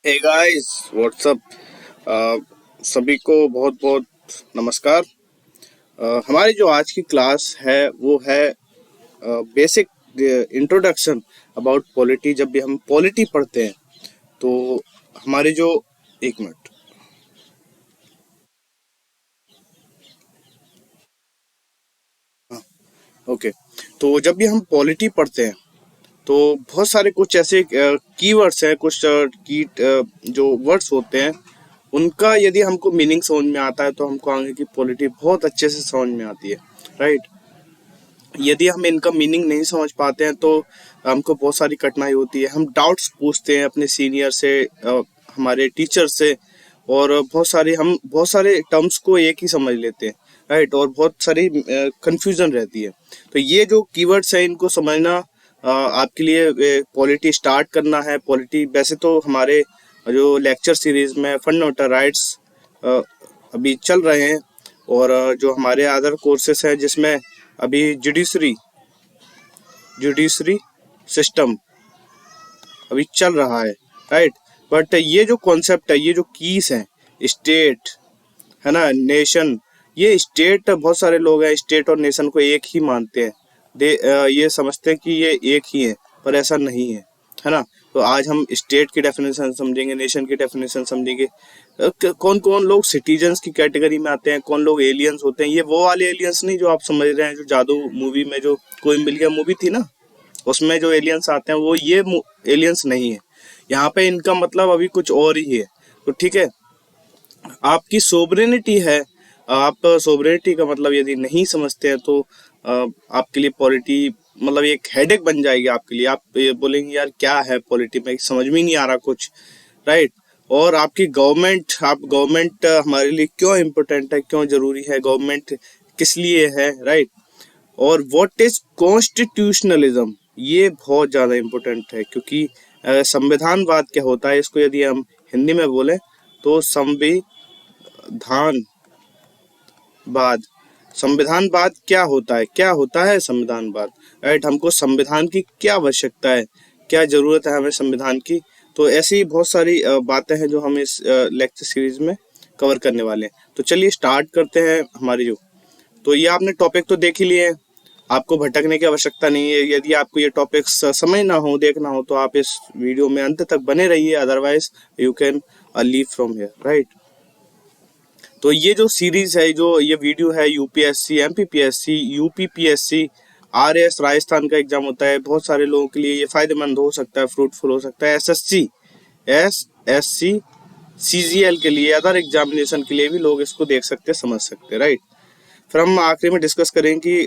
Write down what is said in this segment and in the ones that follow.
Hey guys what's up. सभी को बहुत बहुत नमस्कार। हमारी जो आज की क्लास है वो है बेसिक इंट्रोडक्शन अबाउट पॉलिटी। जब भी हम पॉलिटी पढ़ते हैं तो हमारे जो एक मिनट ओके, तो जब भी हम पॉलिटी पढ़ते हैं तो बहुत सारे कुछ ऐसे कीवर्ड्स हैं, कुछ जो वर्ड्स होते हैं उनका यदि हमको मीनिंग समझ में आता है तो हमको आगे की पॉलिटी बहुत अच्छे से समझ में आती है, राइट। यदि हम इनका मीनिंग नहीं समझ पाते हैं तो हमको बहुत सारी कठिनाई होती है। हम डाउट्स पूछते हैं अपने सीनियर से, हमारे टीचर से, और बहुत सारे टर्म्स को एक ही समझ लेते हैं, राइट, और बहुत सारी कंफ्यूजन रहती है। तो ये जो कीवर्ड्स है इनको समझना आपके लिए पॉलिटी स्टार्ट करना है। पॉलिटी वैसे तो हमारे जो लेक्चर सीरीज में फंडामेंटल राइट्स अभी चल रहे हैं, और जो हमारे अदर कोर्सेस हैं जिसमें अभी जुडिशरी जुडिशरी सिस्टम अभी चल रहा है, राइट। बट ये जो कॉन्सेप्ट है, ये जो कीज हैं, स्टेट है ना, नेशन, ये स्टेट, बहुत सारे लोग हैं स्टेट और नेशन को एक ही मानते हैं। ये समझते हैं कि ये एक ही है, पर ऐसा नहीं है ना। तो आज हम स्टेट की डेफिनेशन समझेंगे, नेशन की डेफिनेशन समझेंगे, कौन कौन लोग सिटीजन्स की कैटेगरी में आते हैं, कौन लोग एलियंस होते हैं। ये वो वाले एलियंस नहीं जो आप समझ रहे हैं, जो जादू मूवी में जो कोई मिल गया मूवी थी ना, उसमें जो एलियंस आते हैं वो ये एलियंस नहीं है। यहाँ पे इनका मतलब अभी कुछ और ही है। तो ठीक है, आपकी सोवरेनिटी है। आप सोवरेनिटी का मतलब यदि नहीं समझते हैं तो आपके लिए पॉलिटी मतलब एक हेडेक बन जाएगी आपके लिए। आप ये बोलेंगे यार क्या है पॉलिटी में, समझ में नहीं आ रहा कुछ, राइट। और आपकी गवर्नमेंट, आप गवर्नमेंट हमारे लिए क्यों इम्पोर्टेंट है, क्यों जरूरी है, गवर्नमेंट किस लिए है, राइट। और व्हाट इज कॉन्स्टिट्यूशनलिज्म, ये बहुत ज्यादा इम्पोर्टेंट है, क्योंकि संविधानवाद क्या होता है, इसको यदि हम हिंदी में बोले तो संविधानवाद क्या होता है, क्या होता है संविधानवाद, राइट। हमको संविधान की क्या आवश्यकता है, क्या जरूरत है हमें संविधान की। तो ऐसी बहुत सारी बातें हैं जो हम इस लेक्चर सीरीज में कवर करने वाले हैं। तो चलिए स्टार्ट करते हैं हमारी जो। तो ये आपने टॉपिक तो देख ही लिए हैं, आपको भटकने की आवश्यकता नहीं है। यदि आपको ये टॉपिक्स समझना हो, देखना हो, तो आप इस वीडियो में अंत तक बने रहिए, otherwise you can leave from here, right. तो ये जो सीरीज है, जो ये वीडियो है, UPSC, MPPSC, UPPSC, RS Rajasthan का एग्जाम होता है, बहुत सारे लोगों के लिए ये फायदेमंद हो सकता है, फ्रूटफुल हो सकता है। एसएससी, सीजीएल के लिए, अदर एग्जामिनेशन के लिए भी लोग इसको देख सकते हैं, समझ सकते हैं, राइट। फिर हम आखिरी में डिस्कस करें कि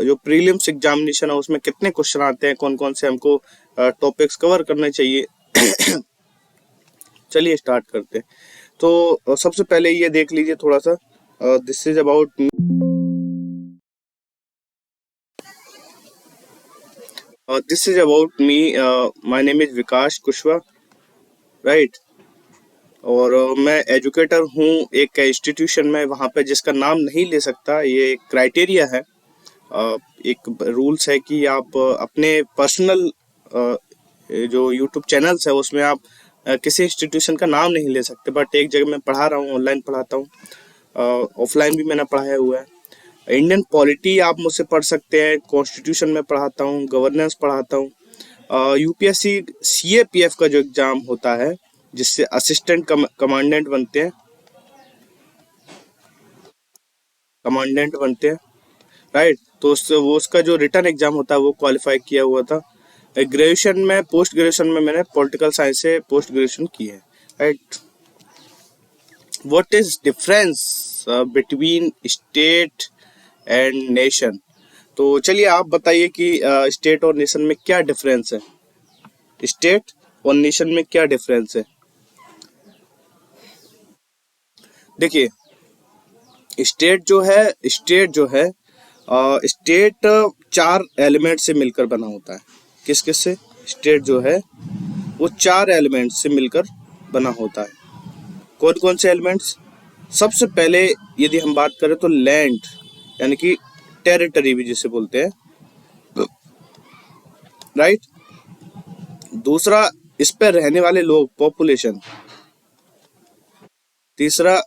जो प्रीलिम्स एग्जामिनेशन है उसमें कितने क्वेश्चन आते हैं, कौन कौन से हमको टॉपिक्स कवर करने चाहिए। चलिए स्टार्ट करते हैं। तो सबसे पहले ये देख लीजिए थोड़ा सा, this is about me, my name is Vikas Kushwaha, right. और मैं एजुकेटर हूँ एक इंस्टीट्यूशन में, वहाँ पे जिसका नाम नहीं ले सकता, ये एक क्राइटेरिया है, एक रूल्स है कि आप अपने पर्सनल जो यूट्यूब चैनल्स है उसमें आप किसी इंस्टीट्यूशन का नाम नहीं ले सकते। बट एक जगह मैं पढ़ा रहा हूँ, ऑनलाइन पढ़ाता हूँ, ऑफलाइन भी मैंने पढ़ाया हुआ है। इंडियन पॉलिटी आप मुझसे पढ़ सकते हैं, कॉन्स्टिट्यूशन में पढ़ाता हूँ, गवर्नेंस पढ़ाता हूँ। यूपीएससी सीएपीएफ का जो एग्जाम होता है जिससे असिस्टेंट कमांडेंट बनते हैं, राइट। तो उससे वो उसका जो रिटर्न एग्जाम होता है वो क्वालिफाई किया हुआ था। ग्रेजुएशन में, पोस्ट ग्रेजुएशन में मैंने पॉलिटिकल साइंस से पोस्ट ग्रेजुएशन की है, right. What is difference between state and nation. तो चलिए आप बताइए कि स्टेट और नेशन में क्या डिफरेंस है, स्टेट और नेशन में क्या डिफरेंस है। देखिए, स्टेट चार एलिमेंट से मिलकर बना होता है। किस किस से? स्टेट जो है वो चार एलिमेंट से मिलकर बना होता है। कौन कौन से एलिमेंट्स? सबसे पहले यदि हम बात करें तो लैंड, यानी कि टेरिटरी भी जिसे बोलते हैं, राइट। दूसरा इस पर रहने वाले लोग, पॉपुलेशन। तीसरा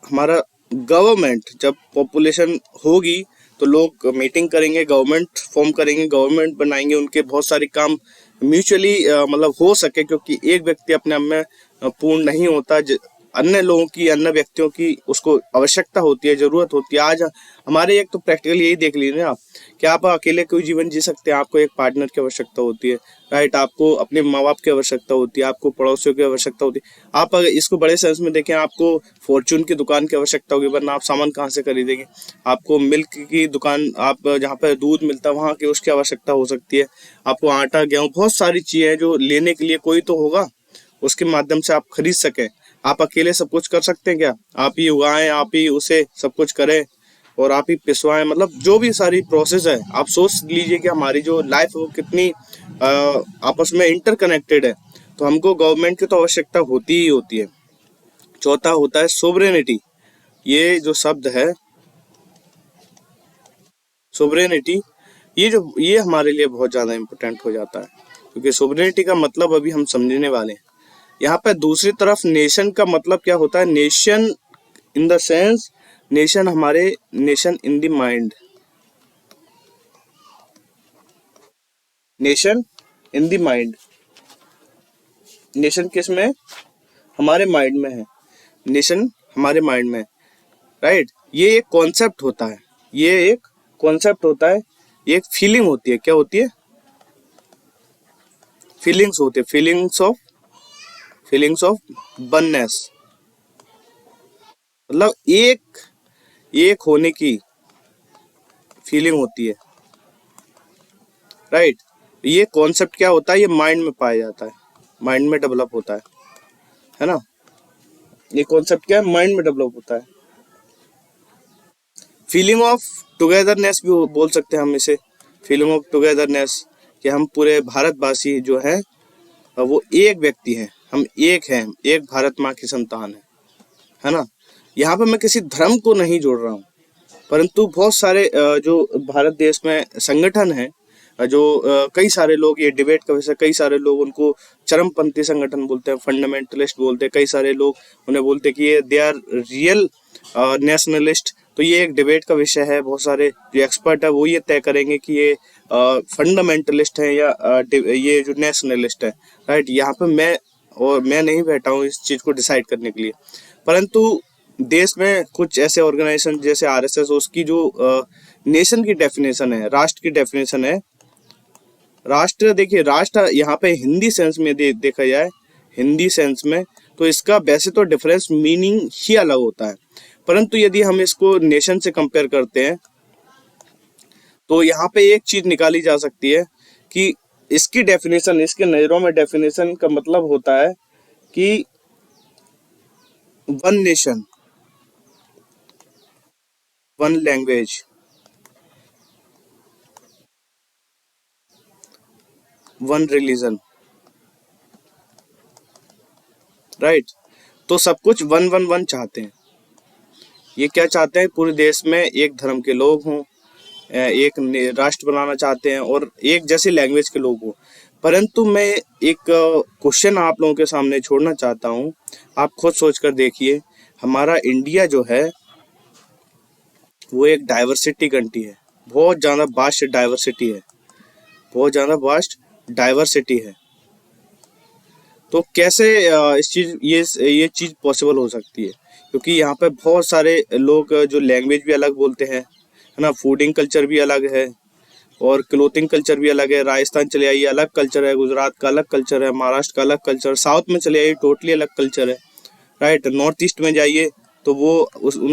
हमारा गवर्नमेंट, जब पॉपुलेशन होगी तो लोग मीटिंग करेंगे, गवर्नमेंट फॉर्म करेंगे, गवर्नमेंट बनाएंगे, उनके बहुत सारे काम म्यूचुअली मतलब हो सके, क्योंकि एक व्यक्ति अपने आप में पूर्ण नहीं होता। अन्य लोगों की, अन्य व्यक्तियों की उसको आवश्यकता होती है, जरूरत होती है। आज हमारे एक तो प्रैक्टिकल यही देख लीजिए आप कि आप अकेले कोई जीवन जी सकते हैं, आपको एक पार्टनर की आवश्यकता होती है, राइट। आपको अपने माँ बाप की आवश्यकता होती है, आपको पड़ोसियों की आवश्यकता होती है। आप अगर इसको बड़े सेंस में देखें, आपको फॉर्चून की दुकान की आवश्यकता होगी, वरना आप सामान कहाँ से खरीदेंगे। आपको मिल्क की दुकान, आप जहाँ पर दूध मिलता है वहाँ की उसकी आवश्यकता हो सकती है। आपको आटा, गेहूँ, बहुत सारी चीजें हैं जो लेने के लिए कोई तो होगा, उसके माध्यम से आप खरीद सकें। आप अकेले सब कुछ कर सकते हैं क्या? आप ही उगाएं, आप ही उसे सब कुछ करें और आप ही पिसवाएं, मतलब जो भी सारी प्रोसेस है, आप सोच लीजिए कि हमारी जो लाइफ है वो कितनी आपस में इंटरकनेक्टेड है। तो हमको गवर्नमेंट की तो आवश्यकता होती ही होती है। चौथा होता है सोवरेनिटी। ये जो शब्द है सोवरेनिटी, ये हमारे लिए बहुत ज्यादा इंपॉर्टेंट हो जाता है, क्योंकि सोवरेनिटी का मतलब अभी हम समझने वाले हैं। यहाँ पे दूसरी तरफ नेशन का मतलब क्या होता है? Nation in the sense, nation हमारे, nation in the mind, nation in the mind. Nation किस में? हमारे माइंड में है। नेशन हमारे माइंड में, राइट। ये एक कॉन्सेप्ट होता है, ये एक कॉन्सेप्ट होता है, ये एक फीलिंग होती है। क्या होती है? फीलिंग्स होती है, फीलिंग्स ऑफ वननेस, मतलब एक होने की फीलिंग होती है, राइट। ये कॉन्सेप्ट क्या होता है? ये माइंड में पाया जाता है, माइंड में डेवलप होता है ना। ये कॉन्सेप्ट क्या है? माइंड में डेवलप होता है। फीलिंग ऑफ टुगेदरनेस भी बोल सकते हैं हम इसे, फीलिंग ऑफ टुगेदरनेस, कि हम पूरे भारतवासी जो है वो एक व्यक्ति हैं, हम एक हैं, एक भारत माँ की संतान है ना। यहाँ पे मैं किसी धर्म को नहीं जोड़ रहा हूँ, परंतु बहुत सारे जो भारत देश में संगठन है, जो कई सारे लोग, ये डिबेट का विषय, कई सारे लोग उनको चरमपंथी संगठन बोलते हैं, फंडामेंटलिस्ट बोलते हैं, कई सारे लोग उन्हें बोलते हैं कि ये दे आर रियल नेशनलिस्ट। तो ये एक डिबेट का विषय है, बहुत सारे जो एक्सपर्ट है वो ये तय करेंगे कि ये फंडामेंटलिस्ट है या ये जो नेशनलिस्ट है, राइट। यहाँ पे मैं नहीं बैठा हूँ इस चीज को डिसाइड करने के लिए, परंतु देश में कुछ ऐसे ऑर्गेनाइजेशन जैसे आरएसएस, उसकी जो नेशन की डेफिनेशन है, राष्ट्र की डेफिनेशन है। राष्ट्र, देखिए राष्ट्र यहाँ पे हिंदी सेंस में देखा जाए, हिंदी सेंस में तो इसका वैसे तो डिफरेंस मीनिंग ही अलग होता है, परंतु यदि हम इसको नेशन से कंपेयर करते हैं तो यहाँ पे एक चीज निकाली जा सकती है कि इसकी डेफिनेशन, इसके नजरों में डेफिनेशन का मतलब होता है कि one nation, one language, one religion, right. तो सब कुछ वन वन वन चाहते हैं। ये क्या चाहते हैं? पूरे देश में एक धर्म के लोग हों, एक राष्ट्र बनाना चाहते हैं और एक जैसी लैंग्वेज के लोग हों। परंतु मैं एक क्वेश्चन आप लोगों के सामने छोड़ना चाहता हूँ, आप खुद सोचकर देखिए, हमारा इंडिया जो है वो एक डाइवर्सिटी कंट्री है, बहुत ज़्यादा वास्ट डाइवर्सिटी है, बहुत ज़्यादा वास्ट डाइवर्सिटी है। तो कैसे इस चीज ये चीज पॉसिबल हो सकती है? क्योंकि यहाँ पे बहुत सारे लोग जो लैंग्वेज भी अलग बोलते हैं, है ना, फूडिंग कल्चर भी अलग है और क्लोथिंग कल्चर भी अलग है। राजस्थान चले आइए, अलग कल्चर है, गुजरात का अलग कल्चर है, महाराष्ट्र का अलग कल्चर, साउथ में चले आइए टोटली अलग कल्चर है, राइट। नॉर्थ ईस्ट में जाइए तो वो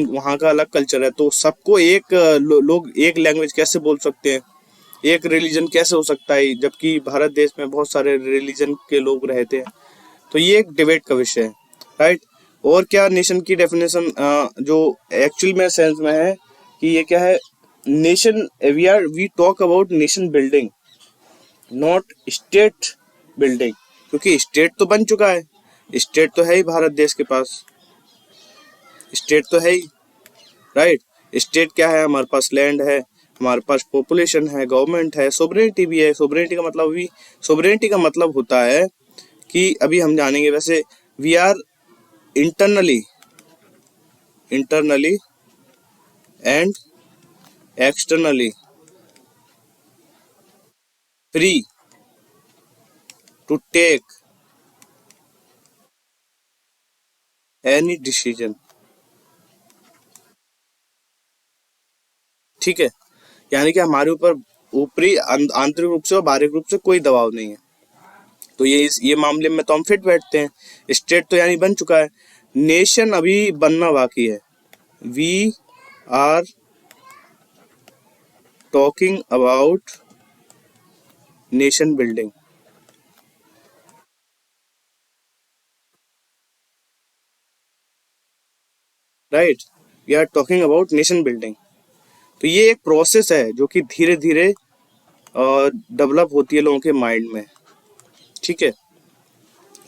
वहाँ का अलग कल्चर है। तो सबको एक लोग एक लैंग्वेज कैसे बोल सकते हैं? एक रिलीजन कैसे हो सकता है, जबकि भारत देश में बहुत सारे रिलीजन के लोग रहते हैं। तो ये एक डिबेट का विषय है, राइट। और क्या नेशन की डेफिनेशन जो एक्चुअल में सेंस में है कि ये क्या है? Nation, we talk about nation building, not state building, क्योंकि स्टेट तो बन चुका है, स्टेट तो है ही भारत देश के पास, स्टेट तो है ही, राइट। स्टेट क्या है? हमारे पास लैंड है, हमारे पास पॉपुलेशन है, गवर्नमेंट है, सोवरेनिटी भी है। सोवरेनिटी का मतलब होता है कि अभी हम जानेंगे। वैसे we are internally and externally free to take any decision. ठीक है, यानी कि हमारे ऊपर ऊपरी आंतरिक रूप से और बाहरी रूप से कोई दबाव नहीं है। तो ये मामले में तो हम फिट बैठते हैं। स्टेट तो यानी बन चुका है, नेशन अभी बनना बाकी है। We are talking about nation building. Right, we are talking about nation building. तो ये एक प्रोसेस है जो कि धीरे धीरे डेवलप होती है लोगों के माइंड में। ठीक है,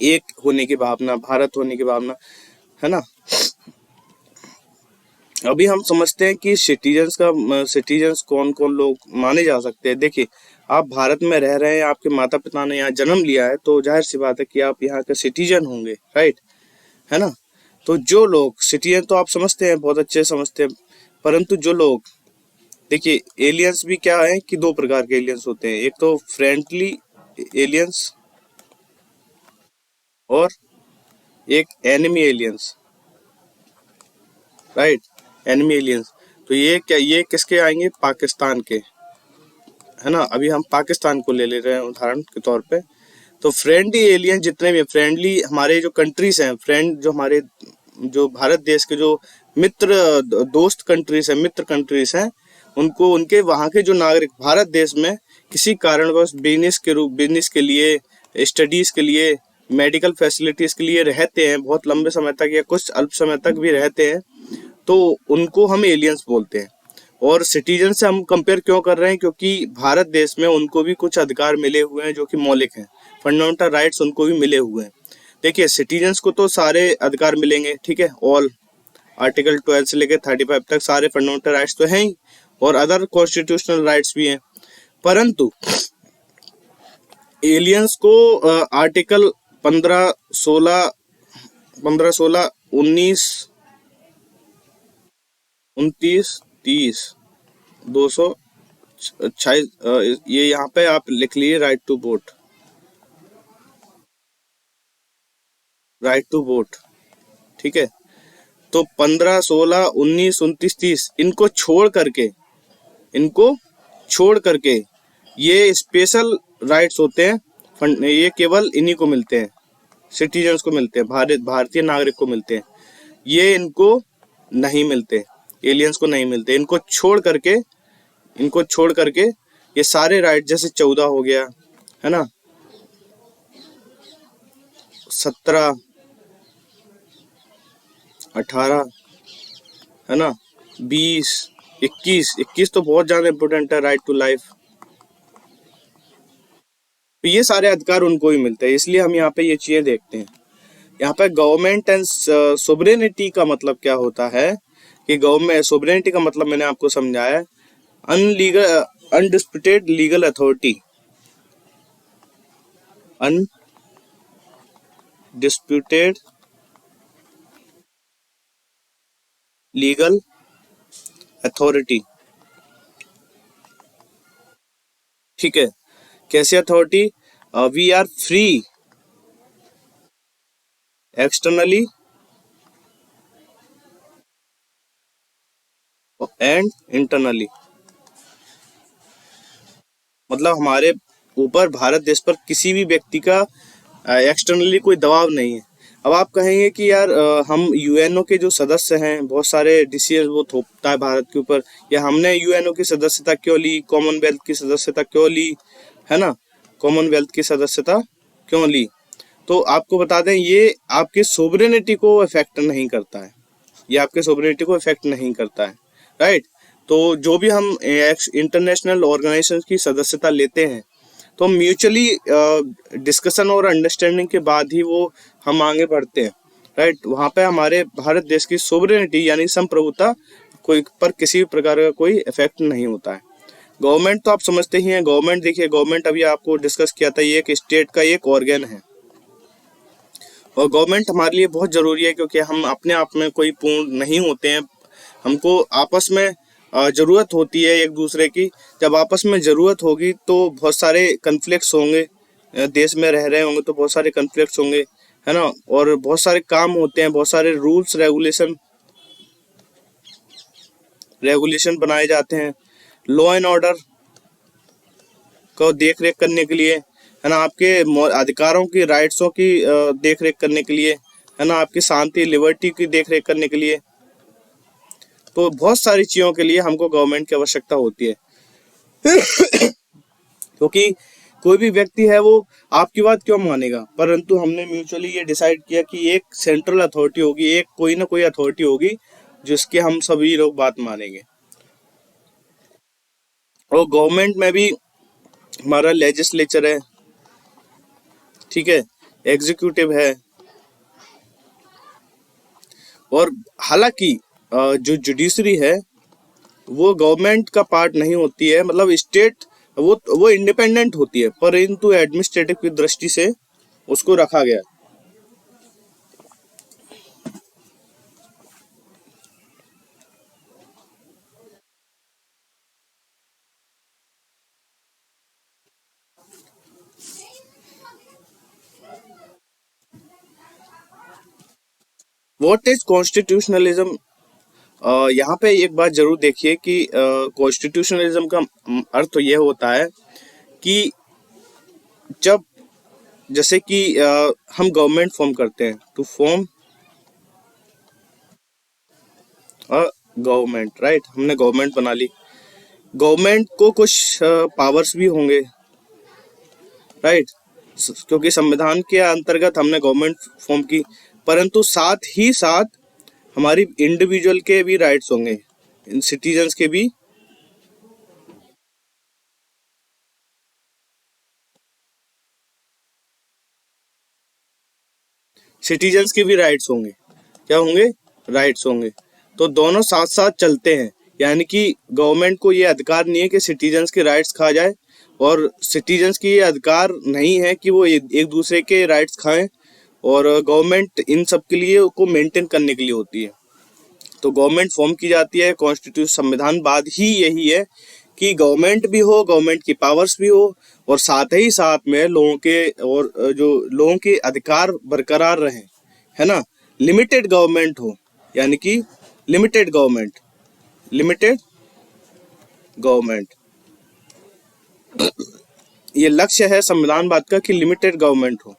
एक होने की भावना, भारत होने की भावना, है ना। अभी हम समझते हैं कि सिटीजन्स कौन कौन लोग माने जा सकते हैं। देखिए, आप भारत में रह रहे हैं, आपके माता पिता ने यहाँ जन्म लिया है, तो जाहिर सी बात है कि आप यहाँ के सिटीजन होंगे। राइट, है ना। तो जो लोग सिटीजन तो आप समझते हैं, बहुत अच्छे समझते हैं, परंतु जो लोग, देखिए एलियंस भी क्या है कि दो प्रकार के एलियंस होते हैं। एक तो फ्रेंडली एलियंस और एक enemy aliens. Right, enemy aliens. तो ये किसके आएंगे? पाकिस्तान के, है ना। अभी हम पाकिस्तान को ले रहे हैं उदाहरण के तौर पे। तो फ्रेंडली एलियन जितने भी फ्रेंडली हमारे जो कंट्रीज हैं, फ्रेंड जो हमारे जो भारत देश के जो दोस्त कंट्रीज हैं, मित्र कंट्रीज हैं, उनको उनके वहाँ के जो नागरिक भारत देश में किसी कारणवश बिजनेस के लिए, स्टडीज के लिए, मेडिकल फैसिलिटीज के लिए रहते हैं बहुत लंबे समय तक या कुछ अल्प समय तक भी रहते हैं, तो उनको हम एलियंस बोलते हैं। और सिटीजन से हम कंपेयर क्यों कर रहे हैं? क्योंकि भारत देश में उनको भी कुछ अधिकार मिले हुए हैं जो कि मौलिक हैं, फंडामेंटल राइट्स उनको भी मिले हुए हैं। देखिए, सिटीजन्स को तो सारे अधिकार मिलेंगे, ठीक है, ऑल आर्टिकल 12 से लेकर 35 तक सारे फंडामेंटल राइट्स तो हैं ही, और अदर कॉन्स्टिट्यूशनल राइट्स भी हैं। परंतु एलियंस को आर्टिकल 15, 16, 19, 29, 30, 226, ये यहाँ पे आप लिख लीजिए, राइट टू वोट। ठीक है, तो 15, 16, 19, 29, 30 इनको छोड़ करके ये स्पेशल राइट्स होते हैं, ये केवल इन्हीं को मिलते हैं, सिटीजन्स को मिलते हैं, भारतीय नागरिक को मिलते हैं। ये इनको नहीं मिलते, एलियंस को नहीं मिलते। इनको छोड़ करके ये सारे राइट, जैसे 14 हो गया, है ना, 17, 18, है ना, 20, 21 तो बहुत ज्यादा इंपॉर्टेंट है, राइट टू लाइफ। तो ये सारे अधिकार उनको ही मिलते हैं, इसलिए हम यहाँ पे ये चीजें देखते हैं। यहाँ पे गवर्नमेंट एंड सोवरेनिटी का मतलब क्या होता है कि गवर्नमेंट सोवरेनिटी का मतलब मैंने आपको समझाया, undisputed legal authority, undisputed legal authority. ठीक है, कैसे authority? We are free externally and internally. मतलब हमारे ऊपर, भारत देश पर किसी भी व्यक्ति का एक्सटर्नली कोई दबाव नहीं है। अब आप कहेंगे कि यार हम यूएनओ के जो सदस्य हैं, बहुत सारे डिसीजन वो थोपता है भारत के ऊपर, या हमने यूएनओ की सदस्यता क्यों ली, कॉमनवेल्थ की सदस्यता क्यों ली, है ना, कॉमनवेल्थ की सदस्यता क्यों ली? तो आपको बता दें, ये आपकी सोवरेनिटी को इफेक्ट नहीं करता है, ये आपके सोवरेनिटी को इफेक्ट नहीं करता है। राइट, तो जो भी हम इंटरनेशनल ऑर्गेनाइजेशन की सदस्यता लेते हैं, तो म्यूचुअली डिस्कशन और अंडरस्टैंडिंग के बाद ही वो हम आगे बढ़ते हैं। राइट, वहाँ पे हमारे भारत देश की सोवरेनिटी यानी संप्रभुता कोई पर किसी भी प्रकार का कोई इफेक्ट नहीं होता है। गवर्नमेंट तो आप समझते ही हैं, गवर्नमेंट देखिए, गवर्नमेंट अभी आपको डिस्कस किया था, ये एक स्टेट का एक ऑर्गन है। और गवर्नमेंट हमारे लिए बहुत ज़रूरी है, क्योंकि हम अपने आप में कोई पूर्ण नहीं होते हैं। हमको आपस में ज़रूरत होती है एक दूसरे की। जब आपस में ज़रूरत होगी तो बहुत सारे कन्फ्लिक्ट्स होंगे, देश में रह रहे होंगे तो बहुत सारे कन्फ्लिक्ट्स होंगे, है ना। और बहुत सारे काम होते हैं, बहुत सारे रूल्स रेगुलेशन रेगुलेशन बनाए जाते हैं लॉ एंड ऑर्डर को देख रेख करने के लिए, है ना। आपके अधिकारों की, राइट्सों की देख रेख करने के लिए, है ना। आपकी शांति, लिबर्टी की देख रेख करने के लिए। तो बहुत सारी चीज़ों के लिए हमको गवर्नमेंट की आवश्यकता होती है। क्योंकि कोई भी व्यक्ति है वो आपकी बात क्यों मानेगा, परंतु हमने म्यूचुअली ये डिसाइड किया कि एक सेंट्रल अथॉरिटी होगी, एक कोई ना कोई अथॉरिटी होगी जिसके हम सभी लोग बात मानेंगे। और गवर्नमेंट में भी हमारा लेजिस्लेचर है, ठीक है, एग्जीक्यूटिव है। और हालांकि जो जुडिशरी है वो गवर्नमेंट का पार्ट नहीं होती है, मतलब स्टेट, वो इंडिपेंडेंट होती है, परंतु एडमिनिस्ट्रेटिव की दृष्टि से उसको रखा गया है। What is constitutionalism? यहाँ पे एक बात जरूर देखिए कि कॉन्स्टिट्यूशनलिज्म का अर्थ तो यह होता है कि जब, जैसे कि हम गवर्नमेंट फॉर्म करते हैं, to form a government, right. हमने गवर्नमेंट बना ली, गवर्नमेंट को कुछ पावर्स भी होंगे, राइट, क्योंकि संविधान के अंतर्गत हमने गवर्नमेंट फॉर्म की। परंतु साथ ही साथ हमारी इंडिविजुअल के भी राइट्स होंगे, सिटीजन्स के भी, सिटीजन्स के भी राइट्स होंगे। क्या होंगे? राइट्स होंगे। तो दोनों साथ साथ चलते हैं, यानी कि गवर्नमेंट को ये अधिकार नहीं है कि सिटीजन्स के राइट्स खा जाए, और सिटीजन्स की ये अधिकार नहीं है कि वो एक दूसरे के राइट्स खाएं। और गवर्नमेंट इन सब के लिए को मेंटेन करने के लिए होती है। तो गवर्नमेंट फॉर्म की जाती है, कॉन्स्टिट्यूशन संविधान बाद ही यही है कि गवर्नमेंट भी हो, गवर्नमेंट की पावर्स भी हो, और साथ ही साथ में लोगों के, और जो लोगों के अधिकार बरकरार रहें, है ना। लिमिटेड गवर्नमेंट हो, यानी कि लिमिटेड गवर्नमेंट, लिमिटेड गवर्नमेंट, ये लक्ष्य है संविधानवाद का कि लिमिटेड गवर्नमेंट हो।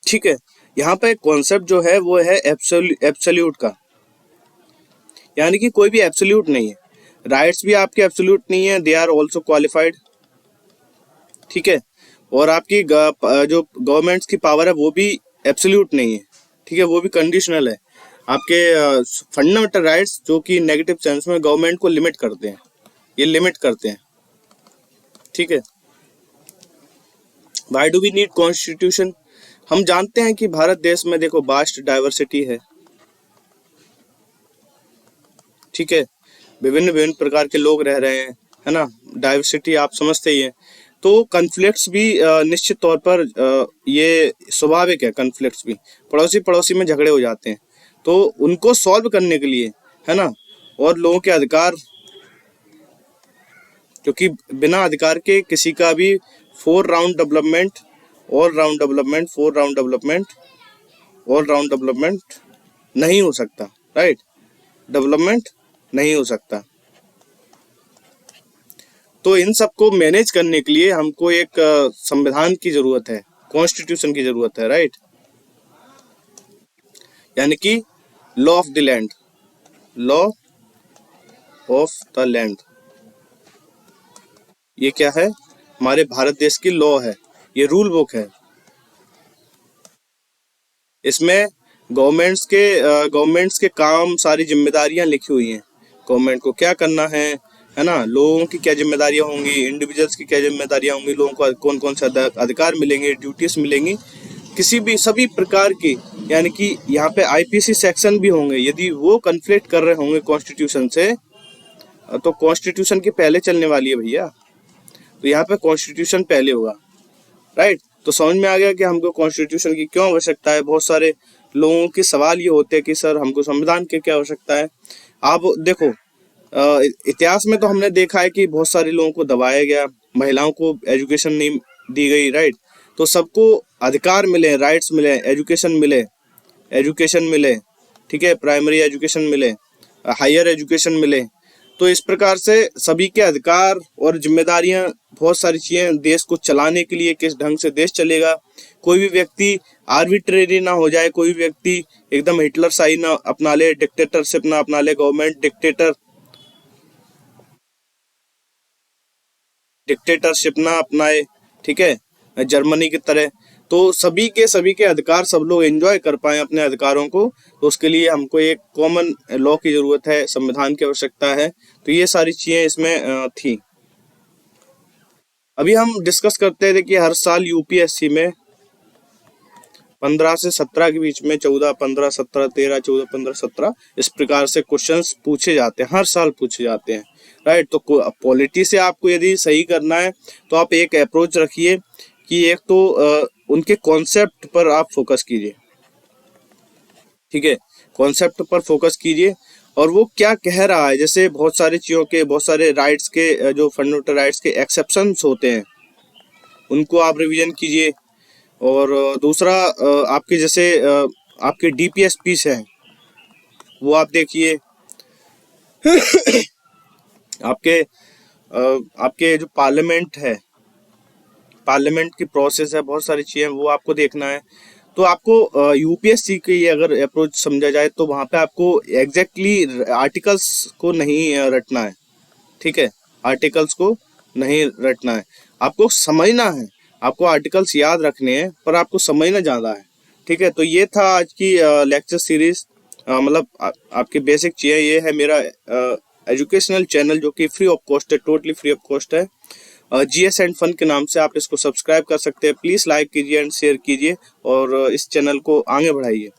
ठीक है, यहाँ पे कॉन्सेप्ट जो है वो है एब्सोल्यूट का, यानी कि कोई भी एब्सोल्यूट नहीं है। राइट्स भी आपके एब्सोल्यूट नहीं है, दे आर ऑल्सो क्वालिफाइड, ठीक है। और आपकी जो गवर्नमेंट्स की पावर है वो भी एब्सोल्यूट नहीं है, ठीक है, वो भी कंडीशनल है। आपके फंडामेंटल राइट्स जो कि नेगेटिव सेंस में गवर्नमेंट को लिमिट करते हैं, ये लिमिट करते हैं, ठीक है। Why do we need constitution? हम जानते हैं कि भारत देश में देखो वास्ट डाइवर्सिटी है, ठीक है, विभिन्न विभिन्न प्रकार के लोग रह रहे हैं, है ना। डाइवर्सिटी आप समझते ही हैं। तो कन्फ्लिक्ट्स भी निश्चित तौर पर ये स्वाभाविक है, कन्फ्लिक्ट्स भी, पड़ोसी पड़ोसी में झगड़े हो जाते हैं। तो उनको सॉल्व करने के लिए, है ना, और लोगों के अधिकार, क्योंकि बिना अधिकार के किसी का भी four round development, all round development, four round development, all round development नहीं हो सकता, राइट, डेवलपमेंट नहीं हो सकता। तो इन सबको मैनेज करने के लिए हमको एक संविधान की जरूरत है, कॉन्स्टिट्यूशन की जरूरत है, राइट, यानी कि law of the land, law of the land, ये क्या है? हमारे भारत देश की लॉ है, ये रूल बुक है। इसमें गवर्नमेंट्स के काम, सारी जिम्मेदारियां लिखी हुई हैं, गवर्नमेंट को क्या करना है, है ना, लोगों की क्या जिम्मेदारियां होंगी, इंडिविजुअल्स की क्या जिम्मेदारियां होंगी, लोगों को कौन कौन से अधिकार मिलेंगे, ड्यूटीज मिलेंगी, किसी भी सभी प्रकार की, यानी कि यहाँ पे आईपीसी सेक्शन भी होंगे। यदि वो कन्फ्लिक्ट कर रहे होंगे कॉन्स्टिट्यूशन से, तो कॉन्स्टिट्यूशन के पहले चलने वाली है भैया। तो यहाँ पे कॉन्स्टिट्यूशन पहले होगा, राइट। तो समझ में आ गया कि हमको कॉन्स्टिट्यूशन की क्यों आवश्यकता है। बहुत सारे लोगों के सवाल ये होते हैं कि सर हमको संविधान की क्या आवश्यकता है। आप देखो, इतिहास में तो हमने देखा है कि बहुत सारे लोगों को दबाया गया, महिलाओं को एजुकेशन नहीं दी गई, राइट। तो सबको अधिकार मिले, राइट्स मिले, एजुकेशन मिले, ठीक है, प्राइमरी एजुकेशन मिले, हायर एजुकेशन मिले। तो इस प्रकार से सभी के अधिकार और जिम्मेदारियां, बहुत सारी चीजें देश को चलाने के लिए, किस ढंग से देश चलेगा, कोई भी व्यक्ति आर्बिट्रेरी ना हो जाए, कोई भी व्यक्ति एकदम हिटलर शाही ना अपना ले, डिक्टेटरशिप ना अपना ले, गवर्नमेंट डिक्टेटरशिप ना अपनाए, ठीक है, जर्मनी की तरह। तो सभी के अधिकार सब लोग एंजॉय कर पाए अपने अधिकारों को। तो उसके लिए हमको एक कॉमन लॉ की जरूरत है, संविधान की आवश्यकता है। तो ये सारी चीजें इसमें थी। अभी हम डिस्कस करते थे कि हर साल यूपीएससी में 15 से 17 के बीच में, 14, 15, 17, 13, 14, 15, 17 इस प्रकार से क्वेश्चंस पूछे जाते हैं, हर साल पूछे जाते हैं, राइट। तो पॉलिटी से आपको यदि सही करना है तो आप एक अप्रोच रखिए कि एक तो उनके कॉन्सेप्ट पर आप फोकस कीजिए, ठीक है, कॉन्सेप्ट पर फोकस कीजिए और वो क्या कह रहा है। जैसे बहुत सारी चीज़ों के, बहुत सारे राइट्स के, जो फंडामेंटल राइट्स के एक्सेप्शंस होते हैं, उनको आप रिवीजन कीजिए। और दूसरा, आपके जैसे आपके डीपीएसपीस हैं, वो आप देखिए। आपके आपके जो पार्लियामेंट है, पार्लियामेंट की प्रोसेस है, बहुत सारी चीज़ें वो आपको देखना है। तो आपको यूपीएससी की अगर अप्रोच समझा जाए तो वहाँ पे आपको एग्जैक्टली आर्टिकल्स को नहीं रटना है, ठीक है, आर्टिकल्स को नहीं रटना है, आपको समझना है। आपको आर्टिकल्स याद रखने हैं पर आपको समझना ज़्यादा है, ठीक है। तो ये था आज की लेक्चर सीरीज, मतलब आपके बेसिक चीज़ें। ये है मेरा एजुकेशनल चैनल जो कि फ्री ऑफ कॉस्ट है, टोटली फ्री ऑफ कॉस्ट है, जीएस एंड फन के नाम से। आप इसको सब्सक्राइब कर सकते हैं। प्लीज़ लाइक कीजिए एंड शेयर कीजिए और इस चैनल को आगे बढ़ाइए।